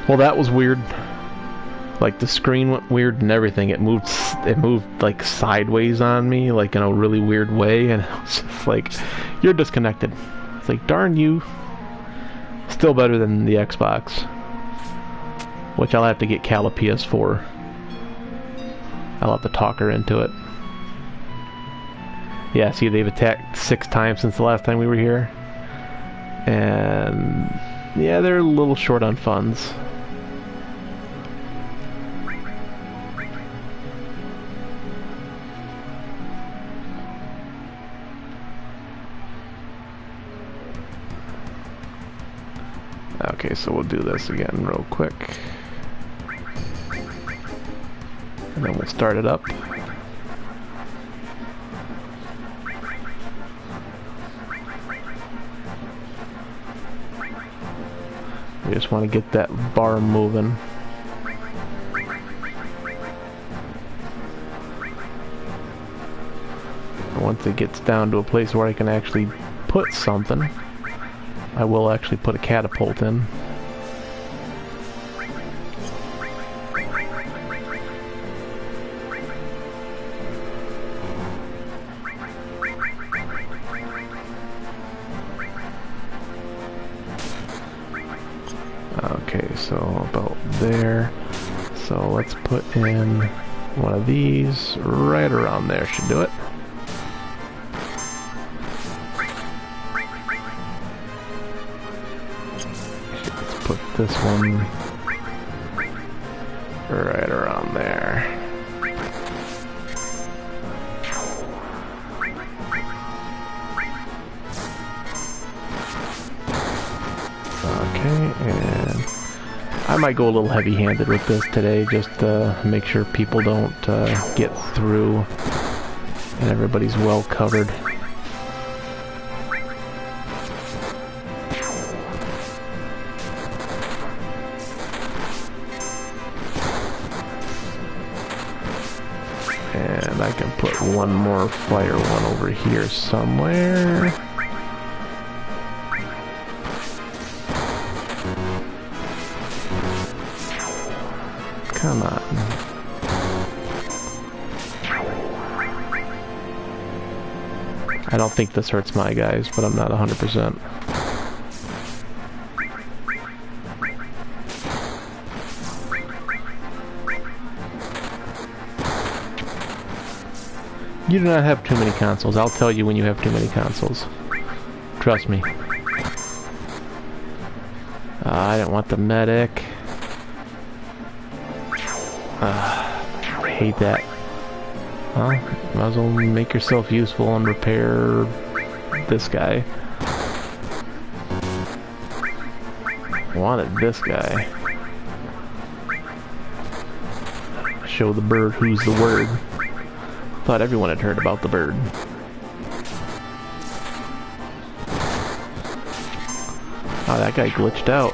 Well, that was weird. Like the screen went weird and everything. It moved like sideways on me, like in a really weird way, and I was just like, "You're disconnected." It's like, darn you. Still better than the Xbox, which I'll have to get Cala PS4. I'll have to talk her into it. Yeah, see, they've attacked 6 times since the last time we were here, and yeah, they're a little short on funds. Okay, so we'll do this again real quick. And then we'll start it up. We just want to get that bar moving. Once it gets down to a place where I can actually put something, I will actually put a catapult in. Okay, so about there. So let's put in one of these right around there. Should do it. Let's put this one right around there. Okay, and I might go a little heavy-handed with this today, just to make sure people don't get through and everybody's well covered. And I can put one more fire one over here somewhere. Come on. I don't think this hurts my guys, but I'm not 100%. You do not have too many consoles. I'll tell you when you have too many consoles. Trust me. I didn't want the medic. I hate that. Well, might as well make yourself useful and repair this guy. Wanted this guy. Show the bird who's the word. Thought everyone had heard about the bird. Oh, that guy glitched out.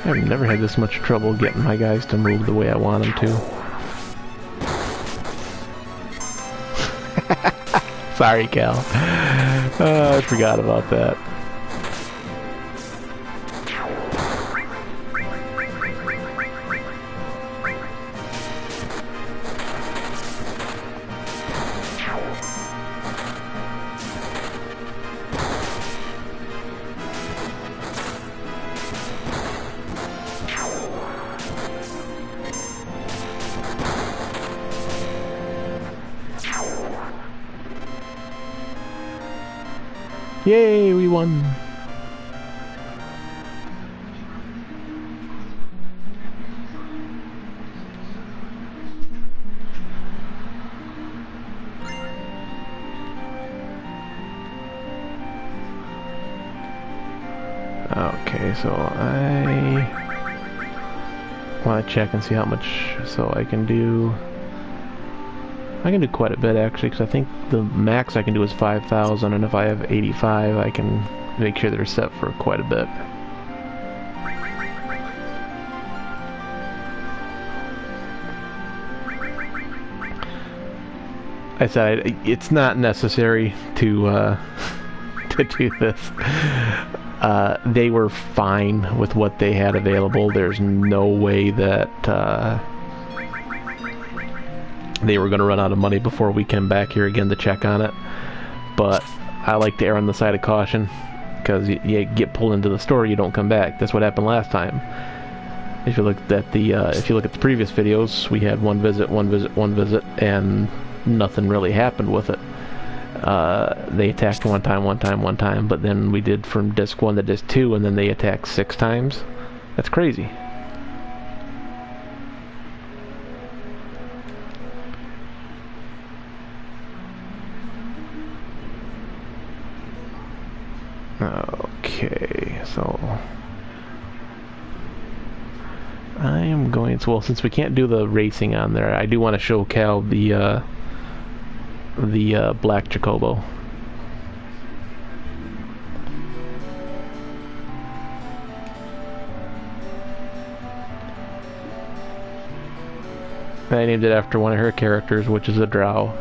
I've never had this much trouble getting my guys to move the way I want them to. Sorry, Cal. I forgot about that. Yay, we won! Okay, so I want to check and see how much, so I can do I can do quite a bit actually, because I think the max I can do is 5,000, and if I have 85, I can make sure they're set for quite a bit. I said it's not necessary to to do this. They were fine with what they had available. There's no way that they were going to run out of money before we came back here again to check on it. But I like to err on the side of caution, because you get pulled into the store, you don't come back. That's what happened last time. If you look at the previous videos, we had one visit, and nothing really happened with it. They attacked one time, but then we did from disc 1 to disc 2, and then they attacked 6 times. That's crazy. Okay, so I am going to, well, since we can't do the racing on there, I do want to show Cal the black Chocobo. I named it after one of her characters, which is a drow.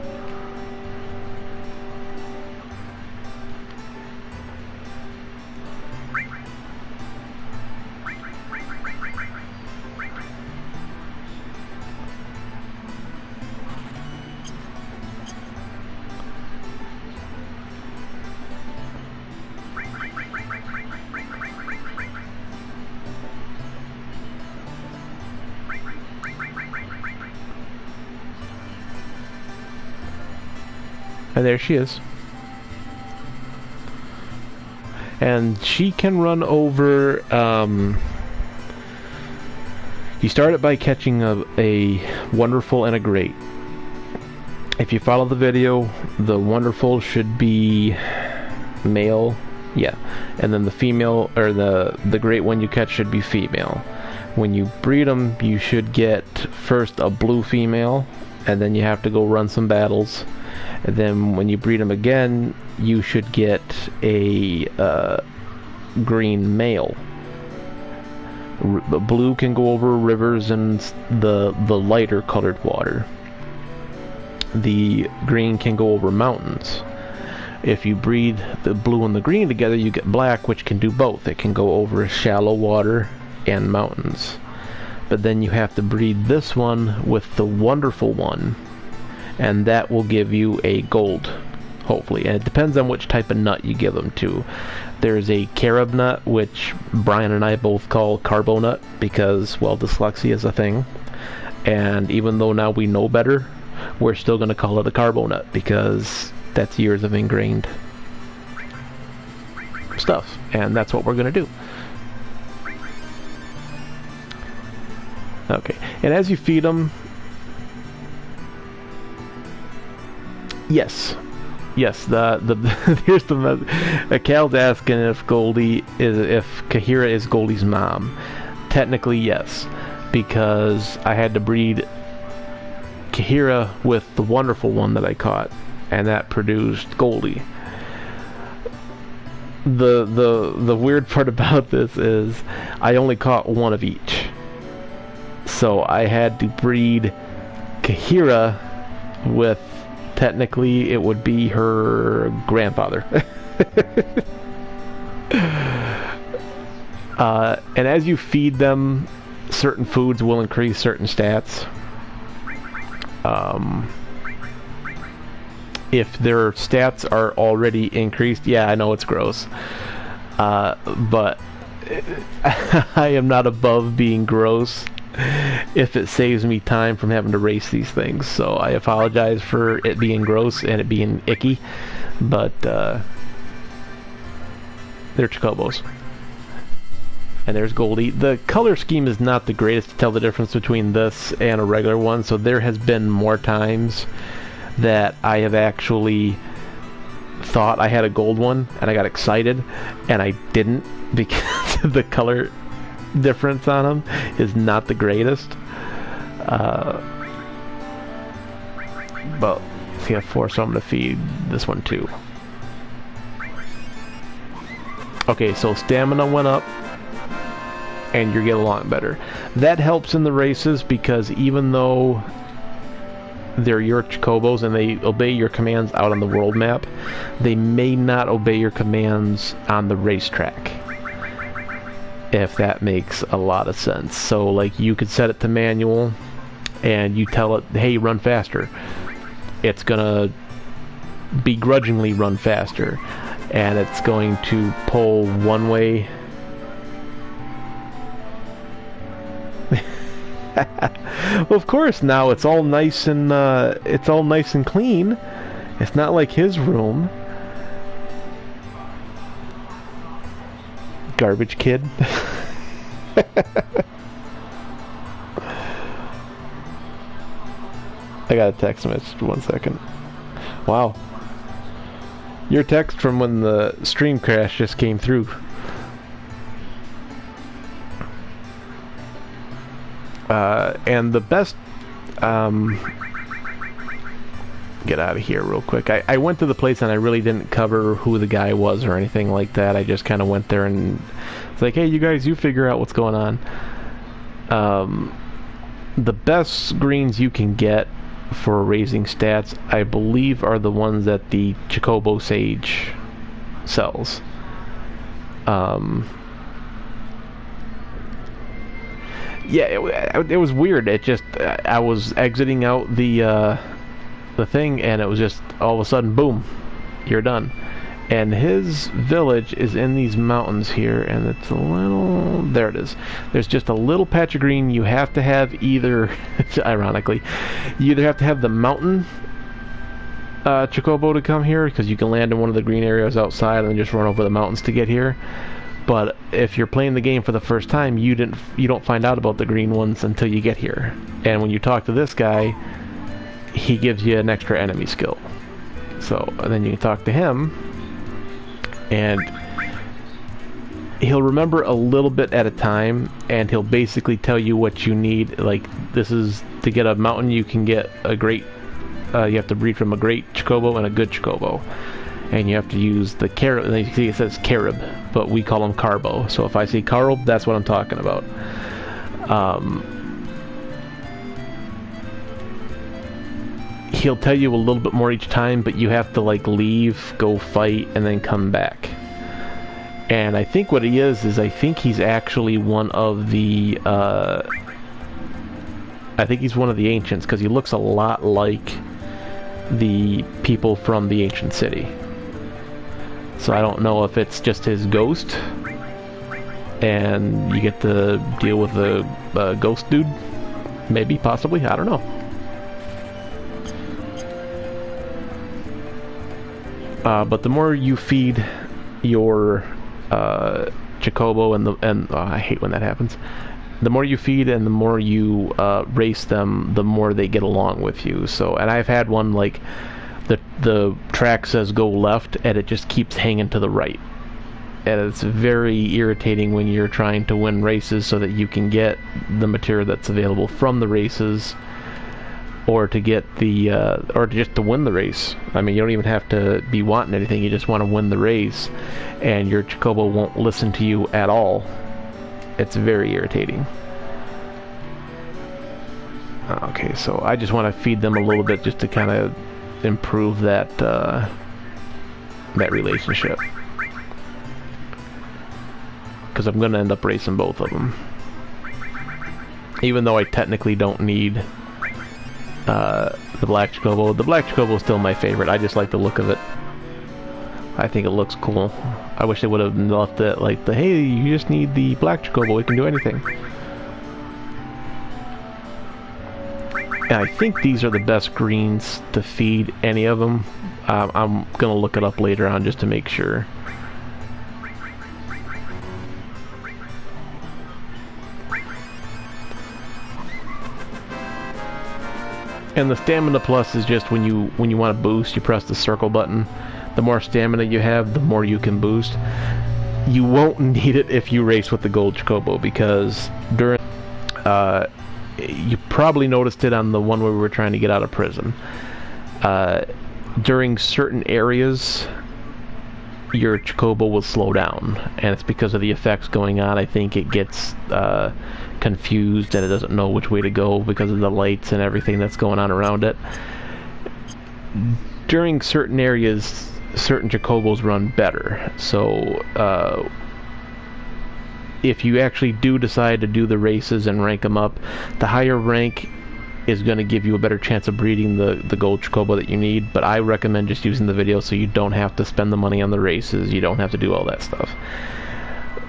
And there she is. And she can run over, you start it by catching a wonderful and a great. If you follow the video, the wonderful should be male, yeah, and then the female, or the great one you catch should be female. When you breed them, you should get first a blue female, and then you have to go run some battles. And then when you breed them again, you should get a green male. Blue can go over rivers and the lighter colored water. The green can go over mountains. If you breed the blue and the green together, you get black, which can do both. It can go over shallow water and mountains. But then you have to breed this one with the wonderful one, and that will give you a gold, hopefully. And it depends on which type of nut you give them to. There's a carob nut, which Brian and I both call carbo nut, because, well, dyslexia is a thing. And even though now we know better, we're still going to call it a carbo nut, because that's years of ingrained stuff. And that's what we're going to do. Okay, and as you feed them, yes, here's the Cal's asking if Kahira is Goldie's mom. Technically, yes, because I had to breed Kahira with the wonderful one that I caught, and that produced Goldie. The weird part about this is I only caught one of each, so I had to breed Kahira with, technically, it would be her grandfather. And as you feed them, certain foods will increase certain stats. If their stats are already increased, yeah, I know it's gross. But I am not above being gross if it saves me time from having to race these things. So I apologize for it being gross and it being icky, but they're Chocobos. And there's Goldie. The color scheme is not the greatest to tell the difference between this and a regular one, so there has been more times that I have actually thought I had a gold one and I got excited and I didn't, because the color difference on them is not the greatest. But he has 4, so I'm gonna feed this one too. Okay, so stamina went up, and you're getting along better. That helps in the races because even though they're your Chocobos and they obey your commands out on the world map, they may not obey your commands on the racetrack, if that makes a lot of sense. So like you could set it to manual and you tell it, hey, run faster. It's gonna begrudgingly run faster, and it's going to pull one way. Well, of course, now it's all nice and clean. It's not like his room. Garbage kid. I got a text message. 1 second. Wow. Your text from when the stream crash just came through. And the best, get out of here real quick. I went to the place and I really didn't cover who the guy was or anything like that. I just kind of went there and it's like, hey, you guys, you figure out what's going on. The best greens you can get for raising stats, I believe, are the ones that the Chocobo Sage sells. Yeah, it was weird. It just, I was exiting out the thing, and it was just all of a sudden, boom, you're done. And his village is in these mountains here, and it's a little, there it is. There's just a little patch of green. You have to have either, ironically, you either have to have the mountain Chocobo to come here, because you can land in one of the green areas outside and then just run over the mountains to get here. But if you're playing the game for the first time, you don't find out about the green ones until you get here. And when you talk to this guy, he gives you an extra enemy skill. So then you can talk to him, and he'll remember a little bit at a time, and he'll basically tell you what you need. Like, this is to get a mountain, you can get a great, you have to breed from a great Chocobo and a good Chocobo. And you have to use the Carib, and you see it says Carib, but we call them Carbo. So if I say Carib, that's what I'm talking about. He'll tell you a little bit more each time, but you have to like leave, go fight, and then come back. And I think what he is I think he's actually one of the, I think he's one of the ancients, because he looks a lot like the people from the ancient city. So I don't know if it's just his ghost, and you get to deal with the ghost dude. Maybe, possibly, I don't know. But the more you feed your Chocobo and I hate when that happens. The more you feed and the more you race them, the more they get along with you. So, and I've had one like the track says go left and it just keeps hanging to the right, and it's very irritating when you're trying to win races so that you can get the material that's available from the races, or to get the or just to win the race. I mean, you don't even have to be wanting anything, you just want to win the race, and your Chocobo won't listen to you at all. It's very irritating. Okay, so I just want to feed them a little bit just to kind of improve that that relationship, because I'm going to end up racing both of them, even though I technically don't need the black Chocobo. The black Chocobo is still my favorite. I just like the look of it. I think it looks cool. I wish they would have left it like the, hey, you just need the black Chocobo, it can do anything. And I think these are the best greens to feed any of them. I'm gonna look it up later on just to make sure. And the stamina plus is just when you want to boost, you press the circle button. The more stamina you have, the more you can boost. You won't need it if you race with the gold Chocobo, because during you probably noticed it on the one where we were trying to get out of prison. during certain areas, your Chocobo will slow down, and it's because of the effects going on. I think it gets confused and it doesn't know which way to go because of the lights and everything that's going on around it. During certain areas, certain Chocobos run better, so if you actually do decide to do the races and rank them up, the higher rank is going to give you a better chance of breeding the gold Chocobo that you need, but I recommend just using the video so you don't have to spend the money on the races, you don't have to do all that stuff.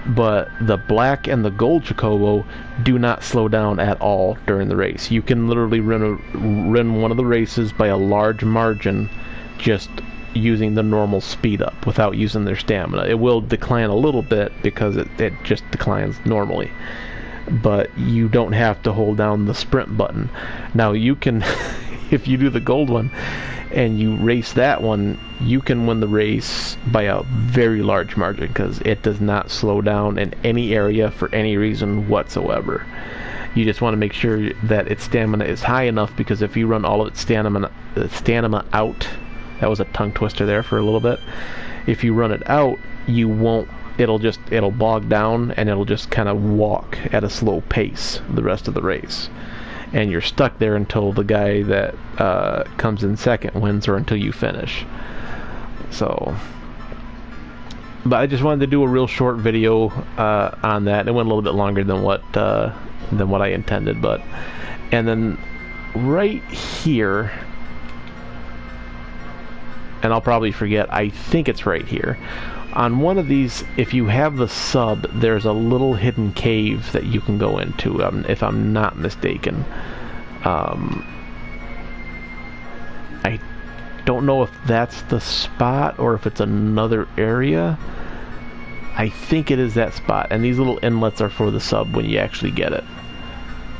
But the black and the gold Chocobo do not slow down at all during the race. You can literally run one of the races by a large margin just using the normal speed up without using their stamina. It will decline a little bit because it just declines normally, but you don't have to hold down the sprint button. Now you can if you do the gold one and you race that one, you can win the race by a very large margin because it does not slow down in any area for any reason whatsoever. You just want to make sure that its stamina is high enough, because if you run all of its stamina out, that was a tongue twister there for a little bit. If you run it out, you won't, it'll bog down and it'll just kind of walk at a slow pace the rest of the race. And you're stuck there until the guy that comes in second wins, or until you finish. So, but I just wanted to do a real short video on that. It went a little bit longer than what I intended, but, and then right here, and I'll probably forget, I think it's right here. On one of these, if you have the sub, there's a little hidden cave that you can go into, if I'm not mistaken. I don't know if that's the spot or if it's another area. I think it is that spot, and these little inlets are for the sub when you actually get it.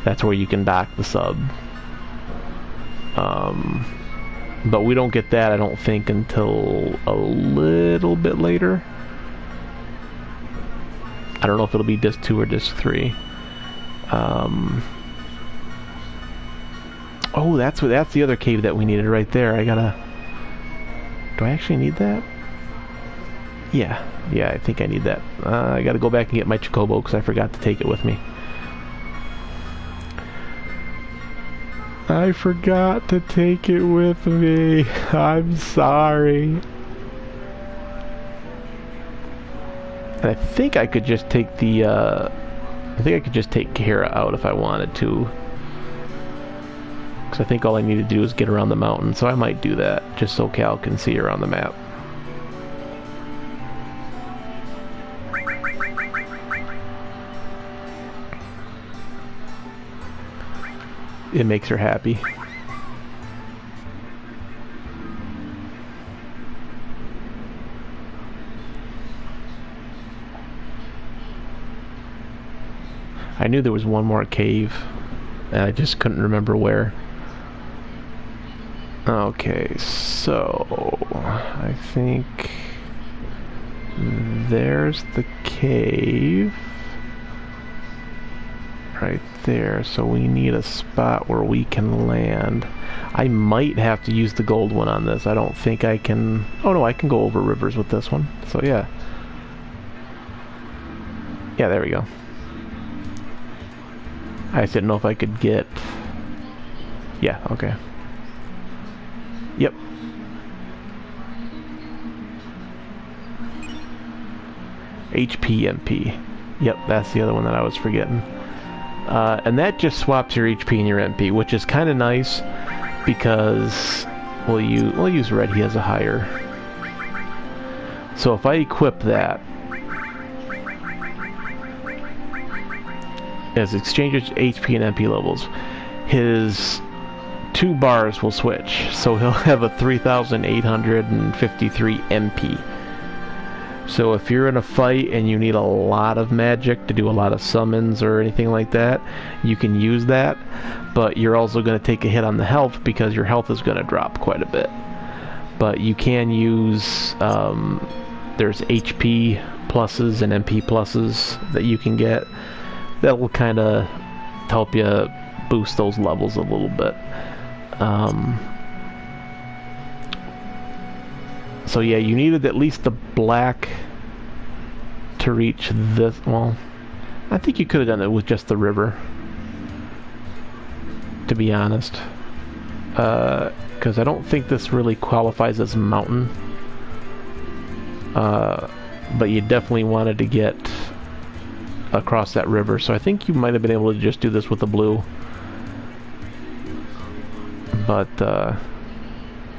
That's where you can dock the sub. But we don't get that, I don't think, until a little bit later. I don't know if it'll be disc 2 or disc 3. Oh, that's the other cave that we needed right there. Do I actually need that? Yeah, I think I need that. I gotta go back and get my Chocobo because I forgot to take it with me. I forgot to take it with me. I'm sorry. And I think I could just take the, I think I could just take Kahira out if I wanted to. Because I think all I need to do is get around the mountain, so I might do that, just so Cal can see her on the map. It makes her happy. I knew there was one more cave, and I just couldn't remember where. Okay, so I think there's the cave right there, so we need a spot where we can land. I might have to use the gold one on this. I don't think I can. Oh no, I can go over rivers with this one, so yeah, there we go. I just didn't know if I could get, yeah, okay, yep. HP-MP, yep, that's the other one that I was forgetting. And that just swaps your HP and your MP, which is kind of nice because we'll use Red. He has a higher. So if I equip that, as exchanges HP and MP levels, his 2 bars will switch. So he'll have a 3,853 MP. So if you're in a fight and you need a lot of magic to do a lot of summons or anything like that, you can use that, but you're also going to take a hit on the health because your health is going to drop quite a bit. But you can use, there's HP pluses and MP pluses that you can get that will kind of help you boost those levels a little bit. So yeah, you needed at least the black to reach this. Well, I think you could have done it with just the river, to be honest. Because I don't think this really qualifies as mountain. But you definitely wanted to get across that river, so I think you might have been able to just do this with the blue. But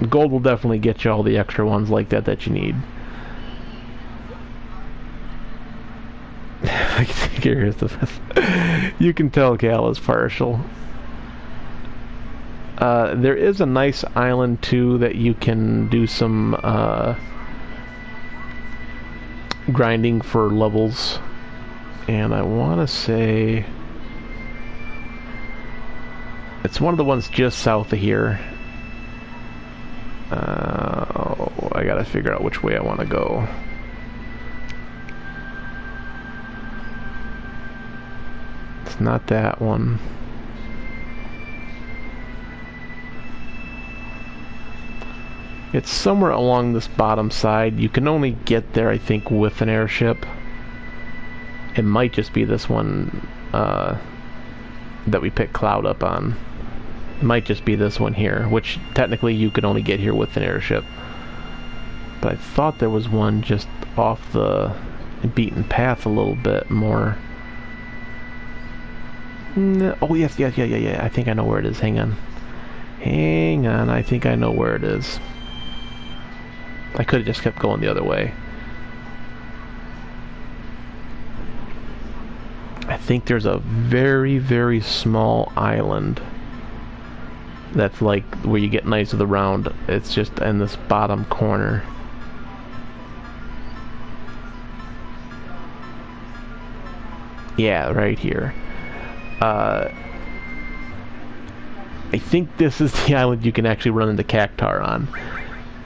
gold will definitely get you all the extra ones like that that you need. Here's the best. You can tell Cal is partial. There is a nice island too that you can do some grinding for levels, and I want to say it's one of the ones just south of here. I gotta figure out which way I want to go. It's not that one. It's somewhere along this bottom side. You can only get there, I think, with an airship. It might just be this one that we picked Cloud up on. It might just be this one here, which technically you could only get here with an airship. But I thought there was one just off the beaten path a little bit more. No, oh yes, yeah. I think I know where it is. Hang on. I think I know where it is. I could have just kept going the other way. I think there's a very, very small island that's like where you get nice of the round. It's just in this bottom corner. Yeah, right here. I think this is the island you can actually run into Cactuar on.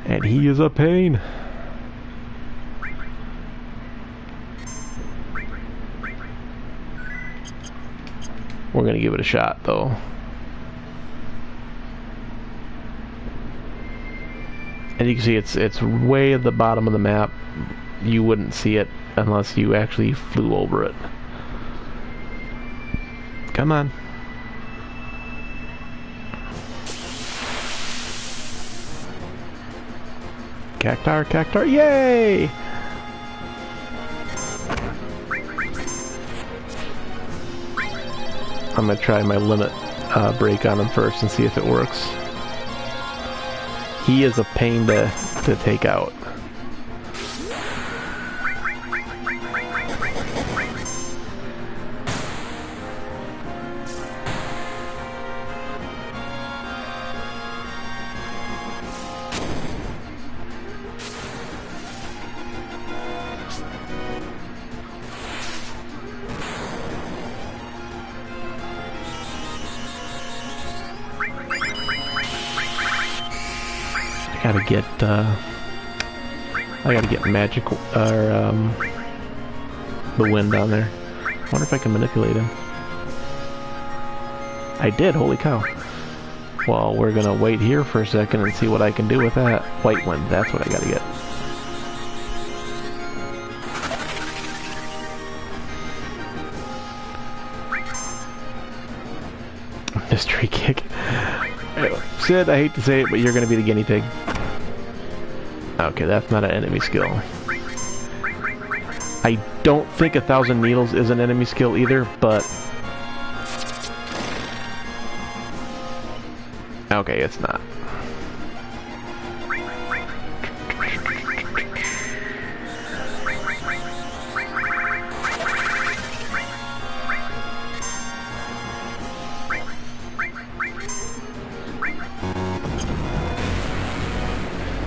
And he is a pain. We're gonna give it a shot, though. And you can see it's way at the bottom of the map. You wouldn't see it unless you actually flew over it. Come on. Cactuar, yay! I'm gonna try my limit break on him first and see if it works. He is a pain to take out. I gotta get magic or the wind down there. I wonder if I can manipulate him. I did, holy cow. Well, we're gonna wait here for a second and see what I can do with that. White wind, that's what I gotta get. Mystery kick. Sid, I hate to say it, but you're gonna be the guinea pig. Okay, that's not an enemy skill. I don't think 1,000 needles is an enemy skill either, but... Okay, it's not.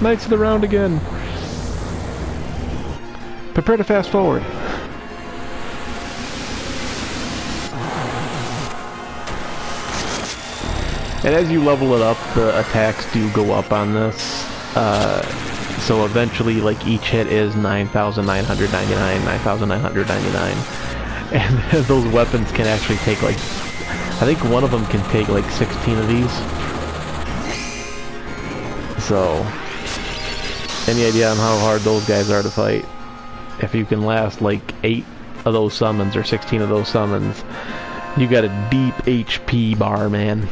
Knights of the Round again. Prepare to fast forward. And as you level it up, the attacks do go up on this. So eventually, like, each hit is 9,999, 9,999. And those weapons can actually take, like, I think one of them can take, like, 16 of these. So... any idea on how hard those guys are to fight. If you can last like 8 of those summons or 16 of those summons, you got a deep HP bar, man.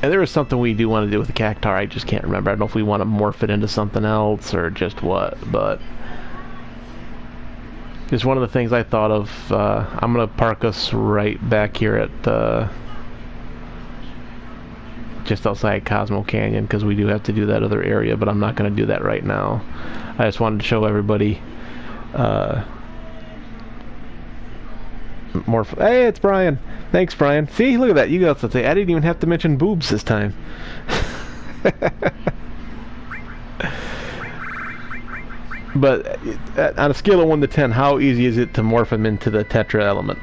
And there is something we do want to do with the Cactuar, I just can't remember. I don't know if we want to morph it into something else or just what, but it's one of the things I thought of. I'm going to park us right back here at just outside Cosmo Canyon, because we do have to do that other area, but I'm not going to do that right now. I just wanted to show everybody more. Hey, it's Brian. Thanks, Brian. See, look at that. You got to say I didn't even have to mention boobs this time. But on a scale of 1 to 10, how easy is it to morph him into the Tetra element?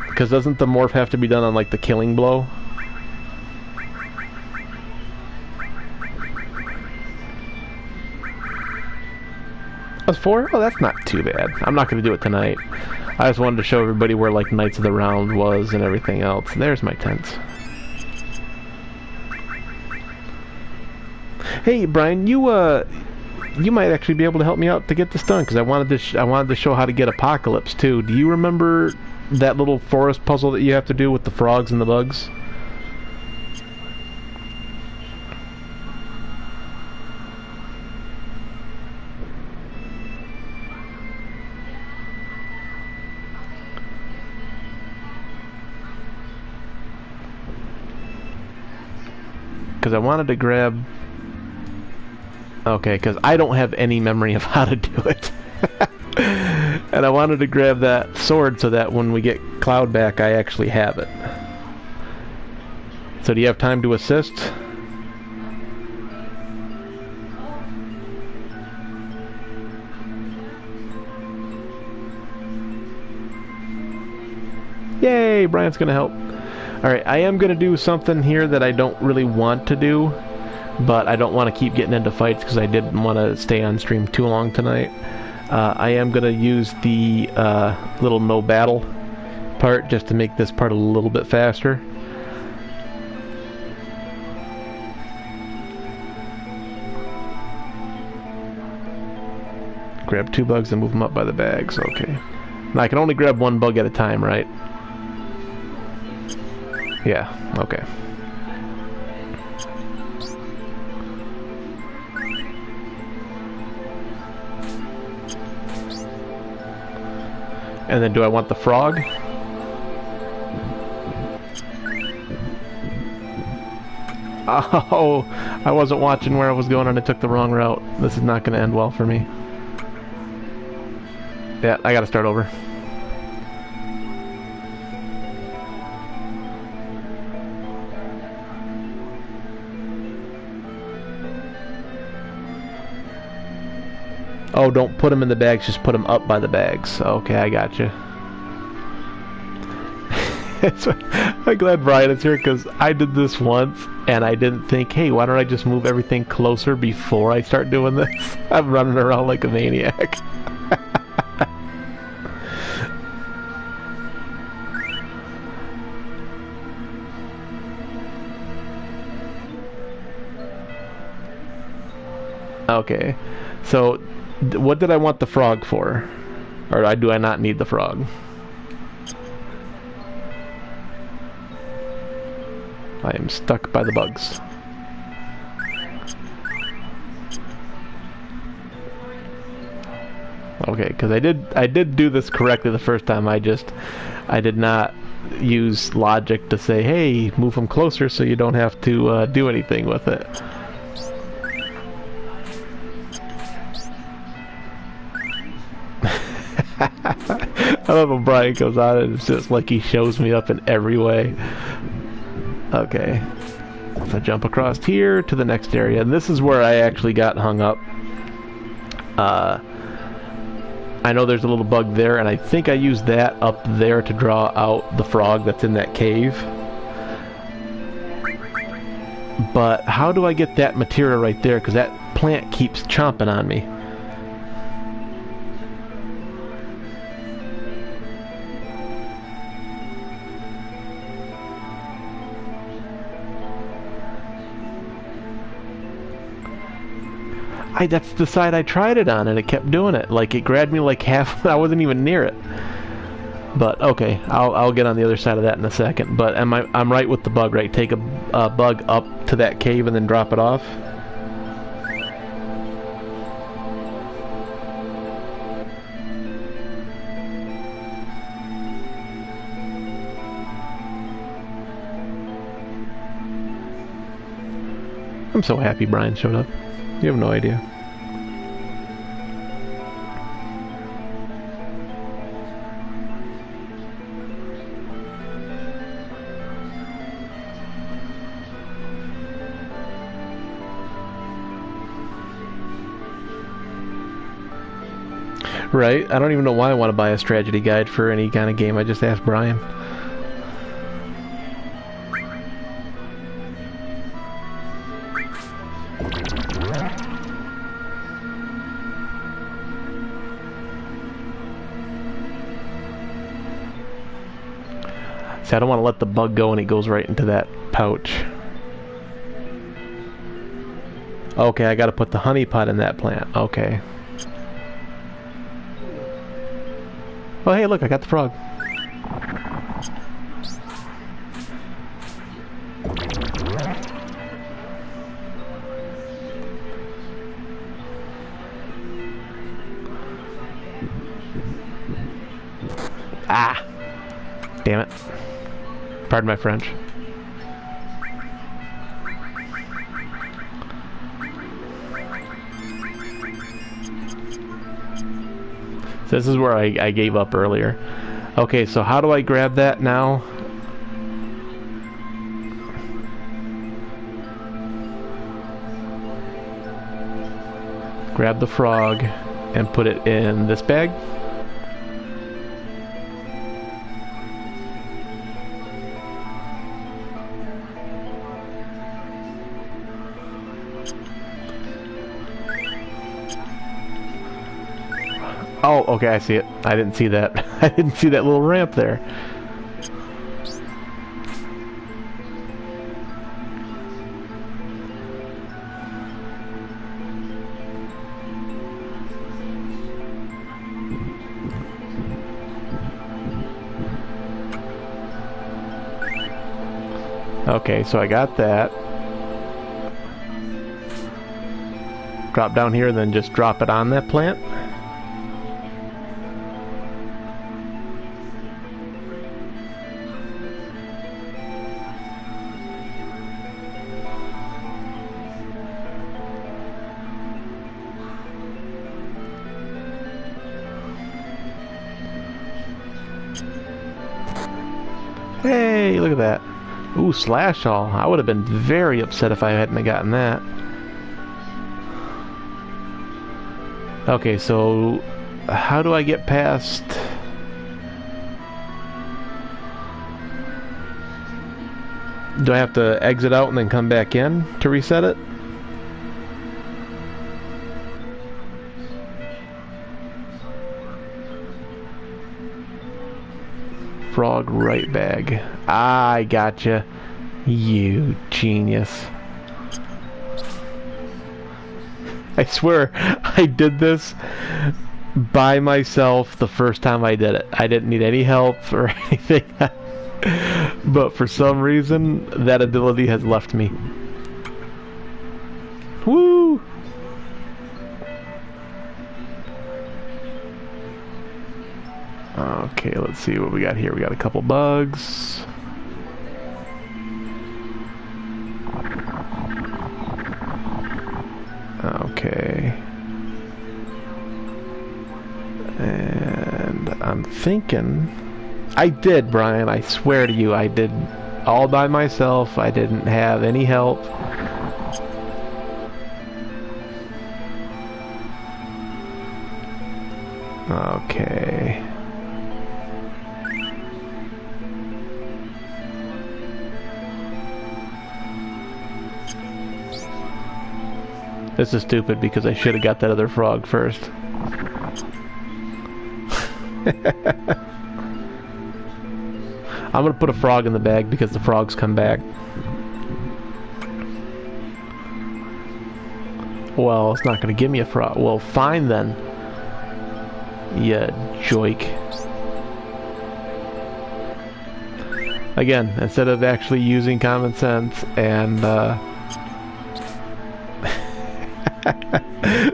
Because doesn't the morph have to be done on like the killing blow? That's 4? Oh, that's not too bad. I'm not going to do it tonight. I just wanted to show everybody where like Knights of the Round was and everything else. There's my tents. Hey, Brian, you might actually be able to help me out to get this done, because I wanted to show how to get Apocalypse too. Do you remember that little forest puzzle that you have to do with the frogs and the bugs? Because I wanted to grab... Okay, because I don't have any memory of how to do it. And I wanted to grab that sword so that when we get Cloud back, I actually have it. So do you have time to assist? Yay, Brian's gonna help. Alright, I am gonna do something here that I don't really want to do, but I don't want to keep getting into fights because I didn't want to stay on stream too long tonight. I am going to use the little no battle part just to make this part a little bit faster. Grab 2 bugs and move them up by the bags. Okay. Now I can only grab 1 bug at a time, right? Yeah, okay. And then do I want the frog? Oh, I wasn't watching where I was going and I took the wrong route. This is not going to end well for me. Yeah, I got to start over. Oh, don't put them in the bags, just put them up by the bags. Okay, I gotcha. I'm glad Brian is here, because I did this once, and I didn't think, hey, why don't I just move everything closer before I start doing this? I'm running around like a maniac. Okay, so what did I want the frog for? Or do I not need the frog? I am stuck by the bugs. Okay, because I did do this correctly the first time. I did not use logic to say, hey, move them closer so you don't have to do anything with it. I love when Brian goes on and it's just like he shows me up in every way. Okay. So I jump across here to the next area, and this is where I actually got hung up. I know there's a little bug there, and I think I used that up there to draw out the frog that's in that cave. But how do I get that materia right there? Because that plant keeps chomping on me. That's the side I tried it on, and it kept doing it. Like, it grabbed me like half... I wasn't even near it. But, okay, I'll get on the other side of that in a second. But I'm right with the bug, right? Take a bug up to that cave and then drop it off. I'm so happy Brian showed up. You have no idea. Right? I don't even know why I want to buy a strategy guide for any kind of game. I just asked Brian. See, I don't want to let the bug go and it goes right into that pouch. Okay, I gotta put the honey pot in that plant. Okay. Oh, hey, look, I got the frog. Ah! Damn it. Pardon my French. So this is where I gave up earlier. Okay, so how do I grab that now? Grab the frog and put it in this bag. Oh, okay, I see it. I didn't see that. I didn't see that little ramp there. Okay, so I got that. Drop down here and then just drop it on that plant. Hey, look at that. Ooh, slash all. I would have been very upset if I hadn't gotten that. Okay, so how do I get past... Do I have to exit out and then come back in to reset it? Frog right bag. I gotcha. You genius. I swear, I did this by myself the first time I did it. I didn't need any help or anything. But for some reason, that ability has left me. Woo! Okay, let's see what we got here. We got a couple bugs. Okay. And I'm thinking... I did, Brian. I swear to you, I did all by myself. I didn't have any help. Okay. This is stupid because I should have got that other frog first. I'm gonna put a frog in the bag because the frogs come back. Well, it's not going to give me a frog. Well, fine then. Yeah, joik. Again, instead of actually using common sense and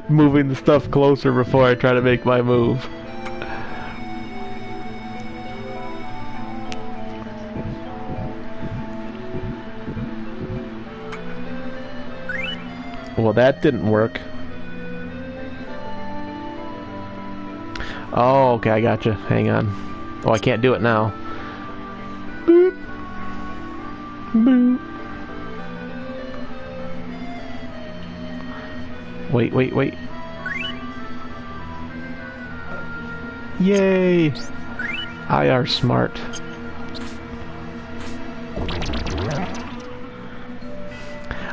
moving the stuff closer before I try to make my move. Well, that didn't work. Oh, okay, I gotcha. Hang on. Oh, I can't do it now. Boop. Boop. Wait, wait, wait. Yay! IR smart.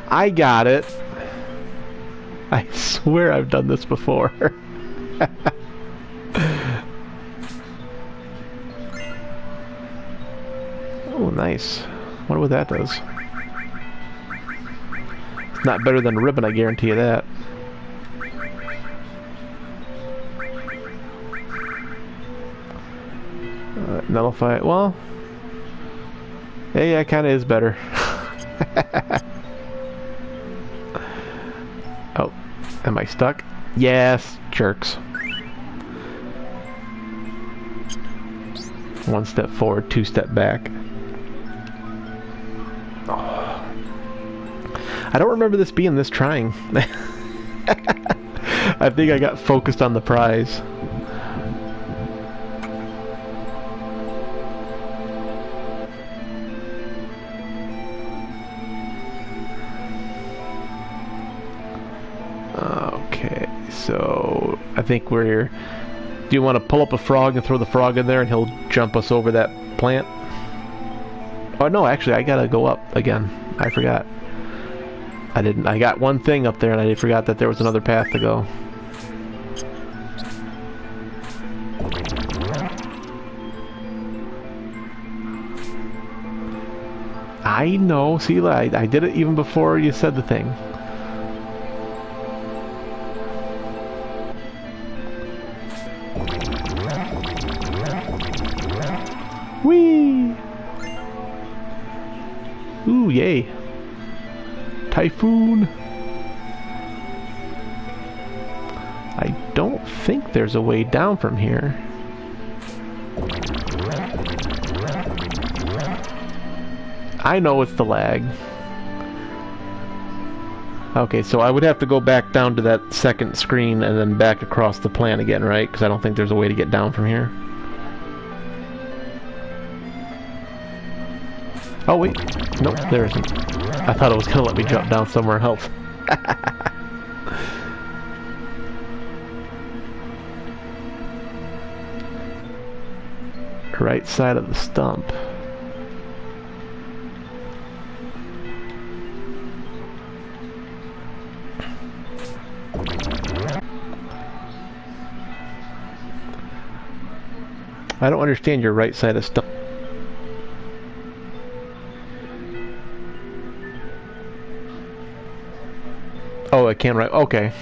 I got it. I swear I've done this before. Oh, nice. Wonder what that does. It's not better than ribbon, I guarantee you that. Nullify it. Well, yeah, it kind of is better. Oh, am I stuck? Yes, jerks. One step forward, two step back. Oh. I don't remember this being this trying. I think I got focused on the prize. Okay, so I think we're... Do you want to pull up a frog and throw the frog in there and he'll jump us over that plant? Oh no, actually I gotta go up again. I forgot. I got one thing up there and I forgot that there was another path to go. I know, see, I did it even before you said the thing. Whee! Ooh, yay. Typhoon! I don't think there's a way down from here. I know it's the lag. Okay, so I would have to go back down to that second screen and then back across the plant again, right? Because I don't think there's a way to get down from here. Oh wait, nope, there isn't. I thought it was gonna let me jump down somewhere else. Right side of the stump. I don't understand your right side of stump. Oh, I can right. Okay.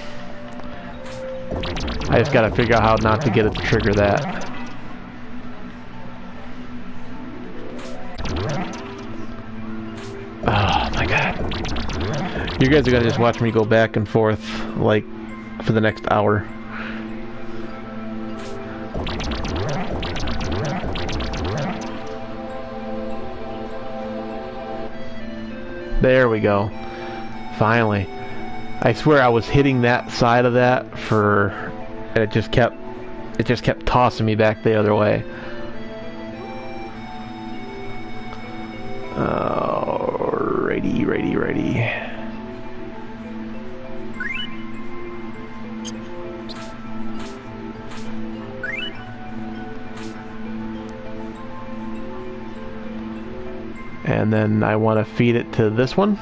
I just gotta figure out how not to get it to trigger that. Oh my god. You guys are gonna just watch me go back and forth, like, for the next hour. There we go. Finally. I swear I was hitting that side of that for... and it just kept tossing me back the other way. Righty. And then I want to feed it to this one.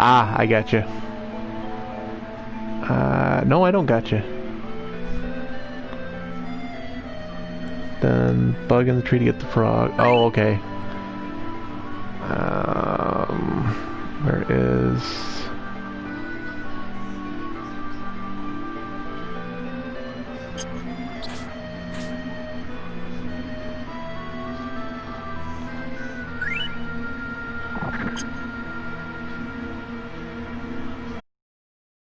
Ah, I got you. No, I don't got you. Then bug in the tree to get the frog. Oh, okay. Where is...